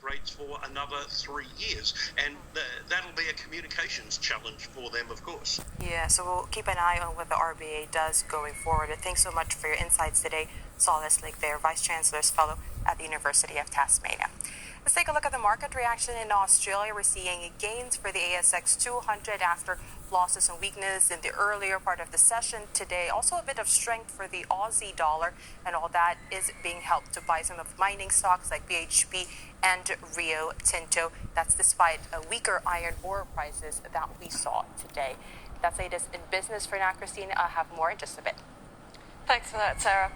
rates for another 3 years, and that'll be a communications challenge for them, of course. Yeah, so we'll keep an eye on what the RBA does going forward. But thanks so much for your insights today, Solace Lake there, Vice Chancellor's Fellow at the University of Tasmania. Let's take a look at the market reaction in Australia. We're seeing gains for the ASX 200 after losses and weakness in the earlier part of the session today. Also a bit of strength for the Aussie dollar, and all that is being helped to buy some of mining stocks like BHP and Rio Tinto. That's despite weaker iron ore prices that we saw today. That's latest in business for now, Christine. I'll have more in just a bit. Thanks for that, Sarah.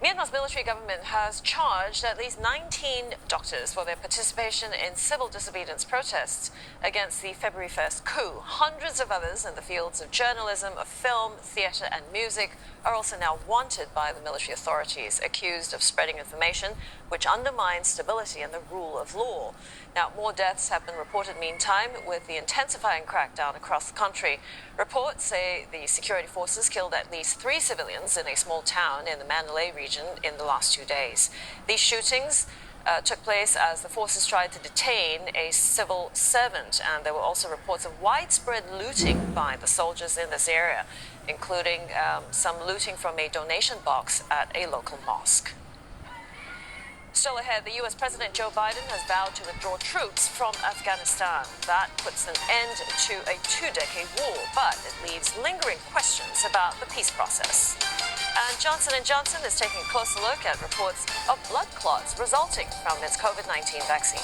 Myanmar's military government has charged at least 19 doctors for their participation in civil disobedience protests against the February 1st coup. Hundreds of others in the fields of journalism, of film, theatre and music are also now wanted by the military authorities, accused of spreading information which undermines stability and the rule of law. Now, more deaths have been reported meantime, with the intensifying crackdown across the country. Reports say the security forces killed at least 3 civilians in a small town in the Mandalay region in the last 2 days. These shootings took place as the forces tried to detain a civil servant, and there were also reports of widespread looting by the soldiers in this area, including some looting from a donation box at a local mosque. Still ahead, the US President Joe Biden has vowed to withdraw troops from Afghanistan. That puts an end to a 2-decade war, but it leaves lingering questions about the peace process. And Johnson & Johnson is taking a closer look at reports of blood clots resulting from its COVID-19 vaccine.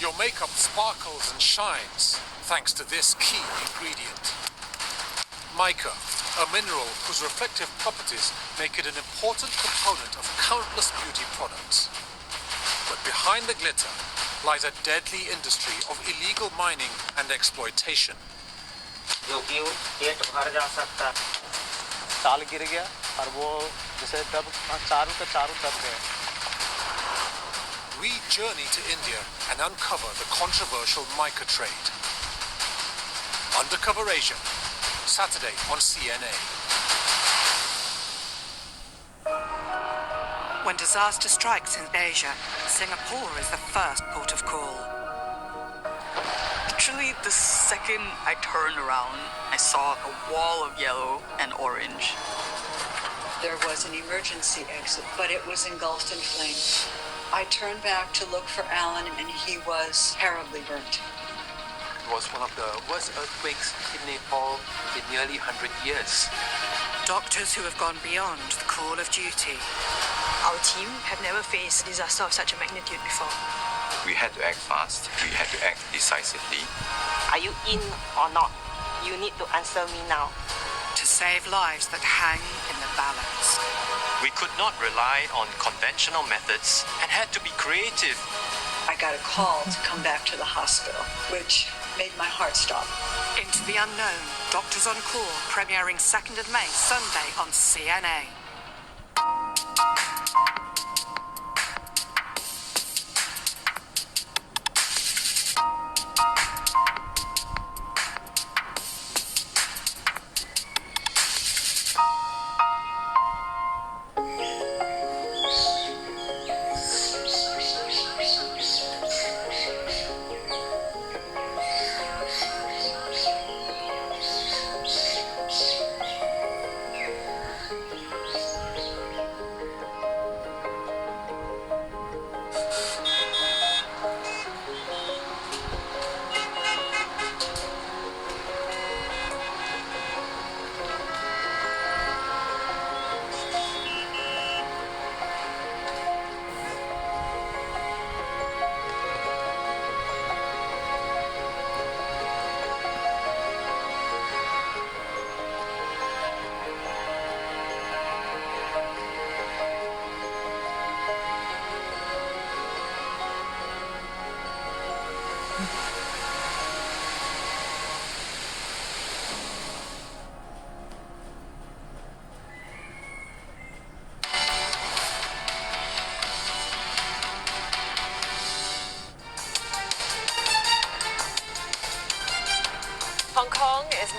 Your makeup sparkles and shines thanks to this key ingredient. Mica, a mineral whose reflective properties make it an important component of countless beauty products. But behind the glitter lies a deadly industry of illegal mining and exploitation. ताल गिर गया और वो जैसे दब चारों के चारों दब गए. We journey to India and uncover the controversial mica trade. Undercover Asia, Saturday on CNA. When disaster strikes in Asia, Singapore is the first port of call. Literally, the second I turned around, I saw a wall of yellow and orange. There was an emergency exit, but it was engulfed in flames. I turned back to look for Alan, and he was terribly burnt. It was one of the worst earthquakes in Nepal in nearly 100 years. Doctors who have gone beyond the call of duty. Our team have never faced a disaster of such a magnitude before. We had to act fast. We had to act decisively. Are you in or not? You need to answer me now. To save lives that hang in the balance. We could not rely on conventional methods and had to be creative. I got a call to come back to the hospital, which made my heart stop. Into the Unknown, Doctors on Call, premiering 2nd of May, Sunday on CNA.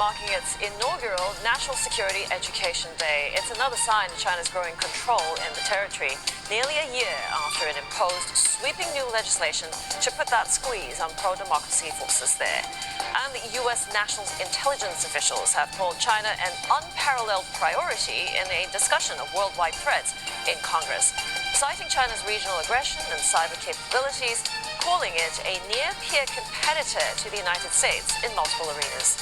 marking its inaugural National Security Education Day. It's another sign of China's growing control in the territory, nearly a year after it imposed sweeping new legislation to put that squeeze on pro-democracy forces there. And the U.S. national intelligence officials have called China an unparalleled priority in a discussion of worldwide threats in Congress, citing China's regional aggression and cyber capabilities, calling it a near-peer competitor to the United States in multiple arenas.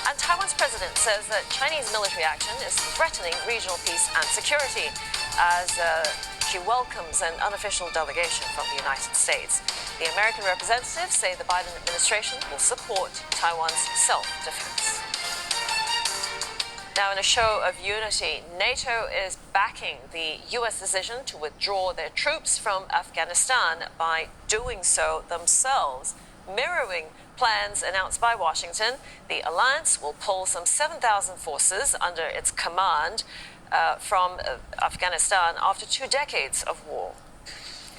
And Taiwan's president says that Chinese military action is threatening regional peace and security as she welcomes an unofficial delegation from the United States. The American representatives say the Biden administration will support Taiwan's self-defense. Now, in a show of unity, NATO is backing the U.S. decision to withdraw their troops from Afghanistan by doing so themselves, mirroring plans announced by Washington. The alliance will pull some 7,000 forces under its command from Afghanistan after 2 decades of war.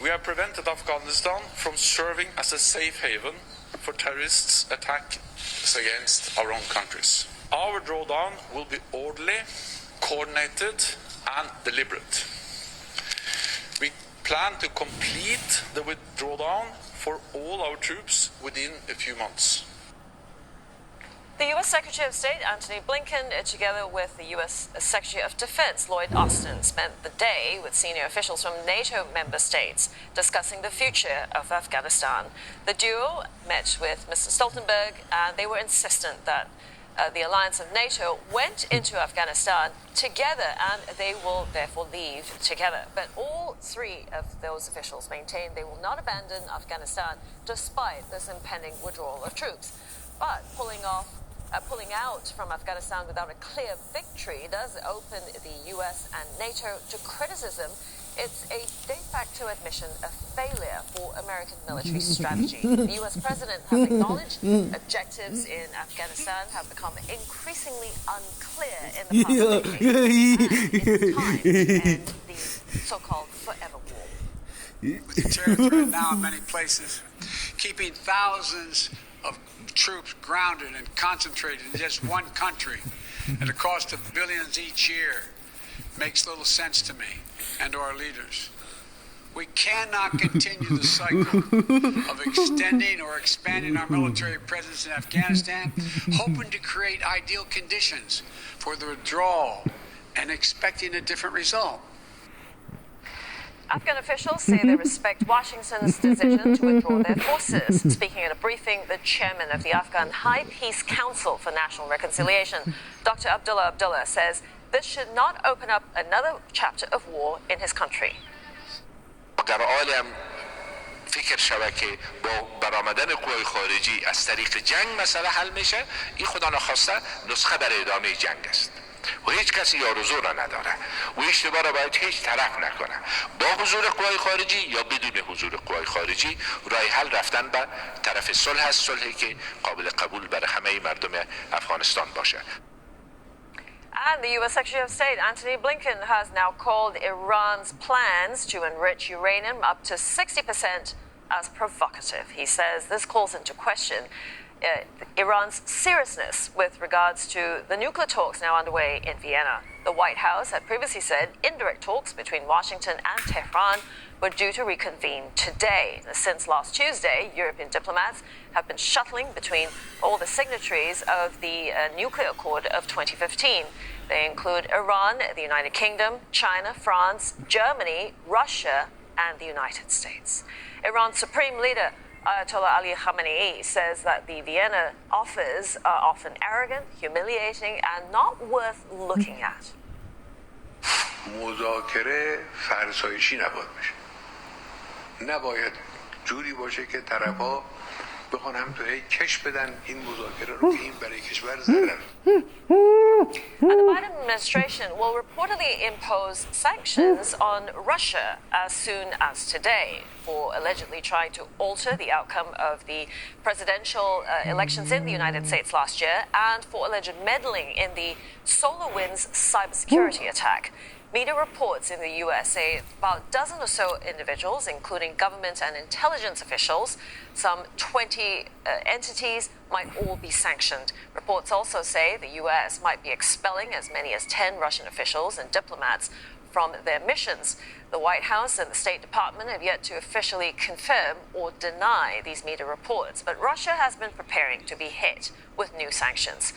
We have prevented Afghanistan from serving as a safe haven for terrorists' attacks against our own countries. Our drawdown will be orderly, coordinated, and deliberate. We plan to complete the withdrawal for all our troops within a few months. The U.S. Secretary of State Antony Blinken, together with the U.S. Secretary of Defense Lloyd Austin, spent the day with senior officials from NATO member states discussing the future of Afghanistan. The duo met with Mr. Stoltenberg, and they were insistent that the alliance of NATO went into Afghanistan together, and they will therefore leave together. But all 3 of those officials maintain they will not abandon Afghanistan despite this impending withdrawal of troops. But pulling out from Afghanistan without a clear victory does open the U.S. and NATO to criticism. It's a de facto admission of failure for American military strategy. The U.S. president has acknowledged objectives in Afghanistan have become increasingly unclear in the past decade. It's time to end the so-called forever war. Territory now in many places, keeping thousands of troops grounded and concentrated in just one country at a cost of billions each year makes little sense to me and to our leaders. We cannot continue the cycle of extending or expanding our military presence in Afghanistan, hoping to create ideal conditions for the withdrawal and expecting a different result. Afghan officials say they respect Washington's decision to withdraw their forces. Speaking at a briefing, the chairman of the Afghan High Peace Council for National Reconciliation, Dr. Abdullah Abdullah, says this should not open up another chapter of war in his country. در عالم فکر شود که با برآمدن قوای خارجی از طریق جنگ مسئله حل میشه، این خدا نخواسته نسخه برای ادامه جنگ است و هیچ کسی آرزو را نداره و اشتباه را باید هیچ طرف نکنه. با حضور قوای خارجی یا بدون حضور قوای خارجی راه حل رفتن به طرف صلح است، صلحی که قابل قبول برای همه مردم افغانستان باشه. And the U.S. Secretary of State Antony Blinken has now called Iran's plans to enrich uranium up to 60% as provocative. He says this calls into question Iran's seriousness with regards to the nuclear talks now underway in Vienna. The White House had previously said indirect talks between Washington and Tehran were due to reconvene today. Since last Tuesday, European diplomats have been shuttling between all the signatories of the nuclear accord of 2015. They include Iran, the United Kingdom, China, France, Germany, Russia, and the United States. Iran's supreme leader, Ayatollah Ali Khamenei, says that the Vienna offers are often arrogant, humiliating, and not worth looking at. مذاکره فرسایشی نباید بشه. نباید جوری باشه که طرفا بخوان هم تو کش بدن این مذاکره رو که این برای کشور ضرر. And the Biden administration will reportedly impose sanctions on Russia as soon as today for allegedly trying to alter the outcome of the presidential elections in the United States last year and for alleged meddling in the SolarWinds cybersecurity attack. Media reports in the US say about a dozen or so individuals, including government and intelligence officials, some 20 entities, might all be sanctioned. Reports also say the US might be expelling as many as 10 Russian officials and diplomats from their missions. The White House and the State Department have yet to officially confirm or deny these media reports, but Russia has been preparing to be hit with new sanctions.